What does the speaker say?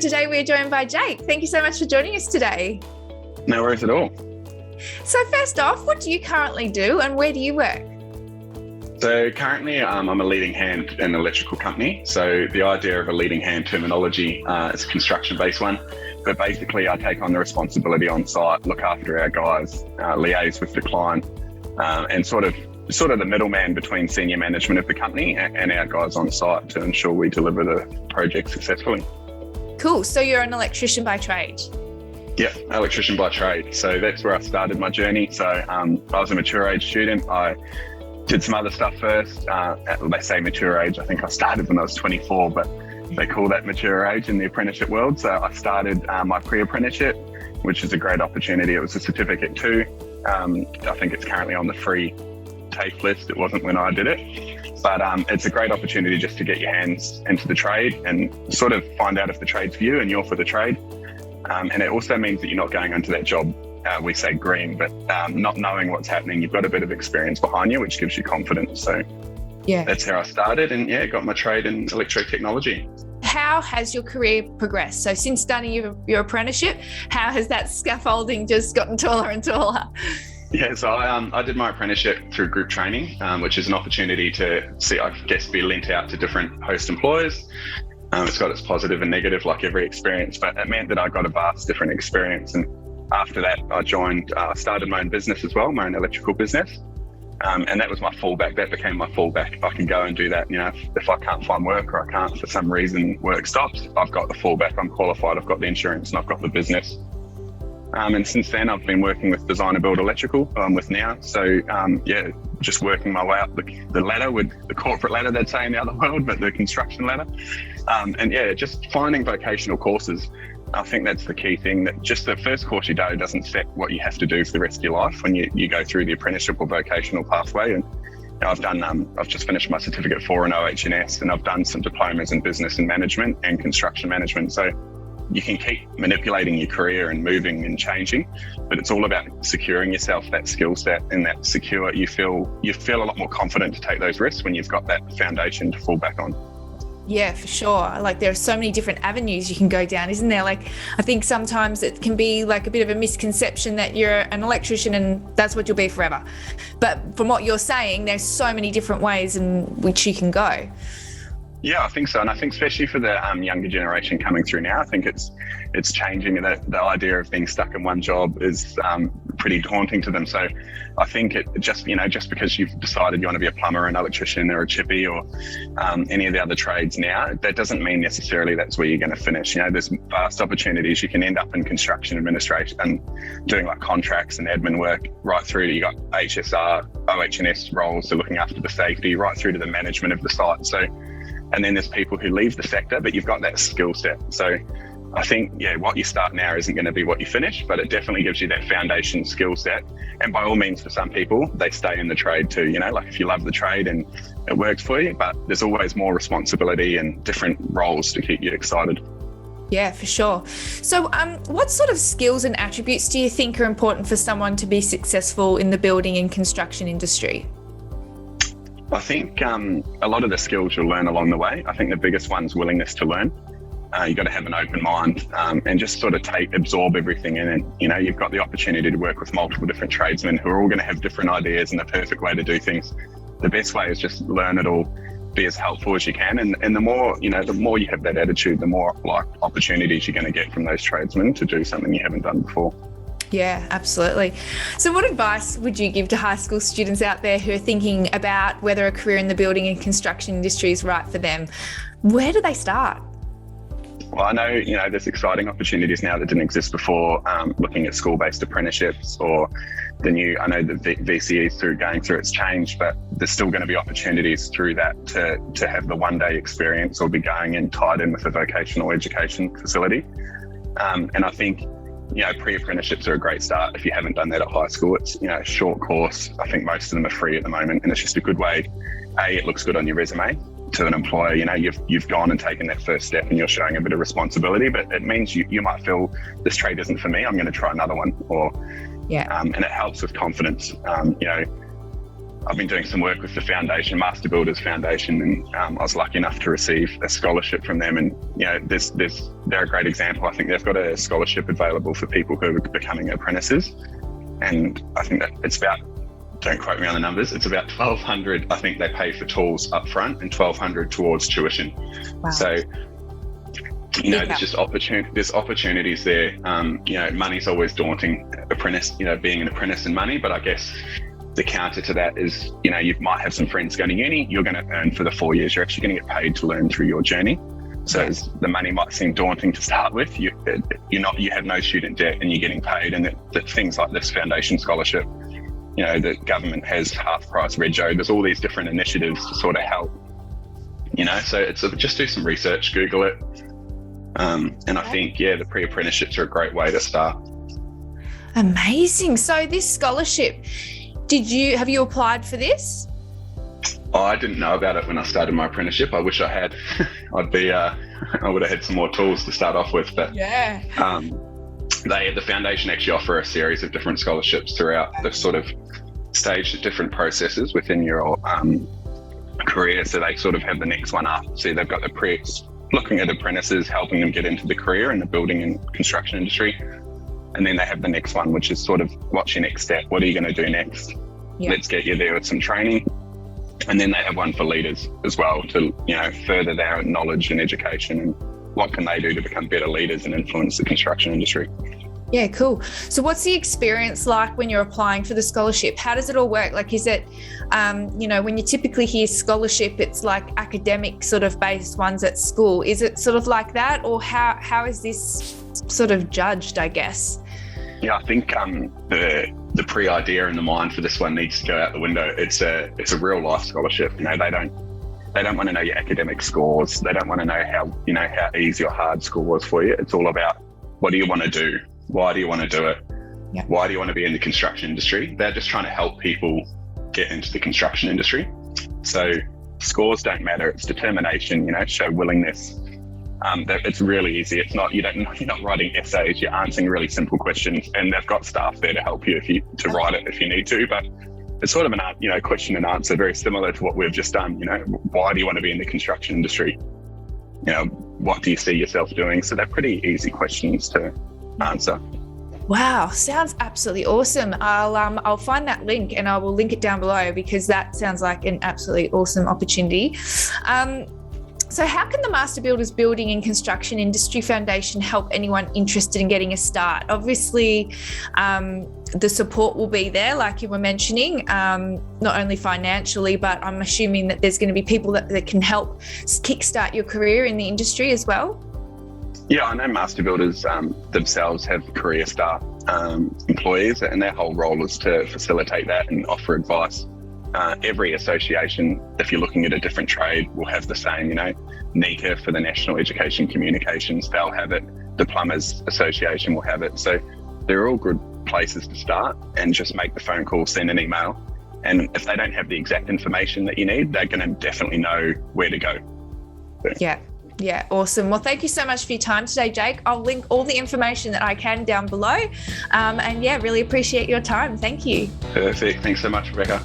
today we're joined by Jake. Thank you so much for joining us today. No worries at all. So first off, what do you currently do and where do you work? So currently I'm a leading hand in an electrical company. So the idea of a leading hand terminology is a construction-based one. But basically I take on the responsibility on site, look after our guys, liaise with the client, and sort of the middleman between senior management of the company and our guys on site to ensure we deliver the project successfully. Cool. So you're an electrician by trade? Yeah, electrician by trade. So that's where I started my journey. So I was a mature age student. I did some other stuff first. They say mature age. I think I started when I was 24, but they call that mature age in the apprenticeship world. So I started my pre-apprenticeship, which is a great opportunity. It was a certificate too. I think it's currently on the free TAFE list. It wasn't when I did it, but it's a great opportunity just to get your hands into the trade and sort of find out if the trade's for you and you're for the trade. And it also means that you're not going into that job, we say green, but not knowing what's happening. You've got a bit of experience behind you, which gives you confidence. So yeah, that's how I started, and got my trade in electric technology. How has your career progressed? So since starting your apprenticeship, how has that scaffolding just gotten taller and taller? Yeah, so I did my apprenticeship through group training, which is an opportunity to be lent out to different host employers. It's got its positive and negative, like every experience, but it meant that I got a vast different experience. And after that, I started my own business as well, my own electrical business. And that was my fallback. That became my fallback. If I can go and do that, if I can't find work or I can't, for some reason, work stops, I've got the fallback. I'm qualified. I've got the insurance and I've got the business. And since then, I've been working with Designer Build Electrical, I'm with now. So just working my way up the ladder, with the corporate ladder, they'd say in the other world, but the construction ladder. Just finding vocational courses. I think that's the key thing, that just the first course you do doesn't set what you have to do for the rest of your life when you go through the apprenticeship or vocational pathway. And I've just finished my certificate 4 in OH&S, and I've done some diplomas in business and management and construction management. So you can keep manipulating your career and moving and changing, but it's all about securing yourself, that skill set, and that secure, you feel a lot more confident to take those risks when you've got that foundation to fall back on. Yeah, for sure. Like there are so many different avenues you can go down, isn't there? Like I think sometimes it can be like a bit of a misconception that you're an electrician and that's what you'll be forever. But from what you're saying, there's so many different ways in which you can go. Yeah, I think so. And I think especially for the younger generation coming through now, I think it's changing. The idea of being stuck in one job is pretty daunting to them. So I think it just because you've decided you want to be a plumber, an electrician or a chippy or any of the other trades now, that doesn't mean necessarily that's where you're going to finish. There's vast opportunities. You can end up in construction administration and doing like contracts and admin work, right through to you got HSR, OH&S roles, so looking after the safety, right through to the management of the site. So, and then there's people who leave the sector, but you've got that skill set. So I think, what you start now isn't going to be what you finish, but it definitely gives you that foundation skill set. And by all means, for some people, they stay in the trade too, like if you love the trade and it works for you, but there's always more responsibility and different roles to keep you excited. Yeah, for sure. So what sort of skills and attributes do you think are important for someone to be successful in the building and construction industry? I think a lot of the skills you'll learn along the way. I think the biggest one's willingness to learn. You've got to have an open mind and just sort of absorb everything in. And, you've got the opportunity to work with multiple different tradesmen who are all going to have different ideas and the perfect way to do things. The best way is just learn it all, be as helpful as you can. And the more you have that attitude, the more opportunities you're going to get from those tradesmen to do something you haven't done before. Yeah, absolutely. So what advice would you give to high school students out there who are thinking about whether a career in the building and construction industry is right for them? Where do they start? Well, I know, there's exciting opportunities now that didn't exist before, looking at school-based apprenticeships or I know the VCE going through its change, but there's still going to be opportunities through that to have the one-day experience or be going in tied in with a vocational education facility. And I think, pre-apprenticeships are a great start if you haven't done that at high school. It's, a short course. I think most of them are free at the moment, and it's just a good way. It looks good on your resume to an employer. You've gone and taken that first step and you're showing a bit of responsibility, but it means you might feel this trade isn't for me. I'm going to try another one, and it helps with confidence. I've been doing some work with the foundation, Master Builders Foundation, and I was lucky enough to receive a scholarship from them. And they're a great example. I think they've got a scholarship available for people who are becoming apprentices, and I think that it's about, don't quote me on the numbers, it's about $1,200. I think they pay for tools up front and $1,200 towards tuition. Wow. So, there's just there's opportunities there. Money's always daunting, being an apprentice and money, but I guess the counter to that is, you might have some friends going to uni, you're going to earn for the 4 years, you're actually going to get paid to learn through your journey. So the money might seem daunting to start with, you have no student debt and you're getting paid, and that things like this foundation scholarship, the government has half price rego, there's all these different initiatives to sort of help, so it's just do some research, Google it. And I think, the pre-apprenticeships are a great way to start. Amazing. So this scholarship, have you applied for this? Oh, I didn't know about it when I started my apprenticeship. I wish I had. I would have had some more tools to start off with. But the foundation actually offer a series of different scholarships throughout the sort of staged different processes within your career. So they sort of have the next one up. So they've got the looking at apprentices, helping them get into the career in the building and construction industry. And then they have the next one, which is sort of, what's your next step? What are you going to do next? Let's get you there with some training. And then they have one for leaders as well to, further their knowledge and education, and what can they do to become better leaders and influence the construction industry. Yeah, cool. So what's the experience like when you're applying for the scholarship? How does it all work? Like, is it, when you typically hear scholarship, it's like academic sort of based ones at school. Is it sort of like that, or how is this sort of judged, I guess? Yeah, I think the pre-idea in the mind for this one needs to go out the window. It's a real life scholarship. They don't want to know your academic scores. They don't want to know how easy or hard school was for you. It's all about, what do you want to do? Why do you want to do it? Yeah. Why do you want to be in the construction industry? They're just trying to help people get into the construction industry. So scores don't matter. It's determination, show willingness. It's really easy. It's not, you're not writing essays, you're answering really simple questions, and they've got staff there to help you to write it if you need to. But it's sort of an question and answer, very similar to what we've just done. Why do you want to be in the construction industry? What do you see yourself doing? So they're pretty easy questions to answer. Wow, sounds absolutely awesome. I'll find that link and I will link it down below, because that sounds like an absolutely awesome opportunity. So how can the Master Builders Building and Construction Industry Foundation help anyone interested in getting a start? Obviously, the support will be there, like you were mentioning, not only financially, but I'm assuming that there's going to be people that can help kickstart your career in the industry as well. Yeah, I know Master Builders themselves have career start employees, and their whole role is to facilitate that and offer advice. Every association, if you're looking at a different trade, will have the same, NECA for the National Education Communications, they'll have it. The Plumbers Association will have it. So they're all good places to start, and just make the phone call, send an email. And if they don't have the exact information that you need, they're going to definitely know where to go. So. Yeah, awesome. Well, thank you so much for your time today, Jake. I'll link all the information that I can down below. And really appreciate your time. Thank you. Perfect. Thanks so much, Rebecca.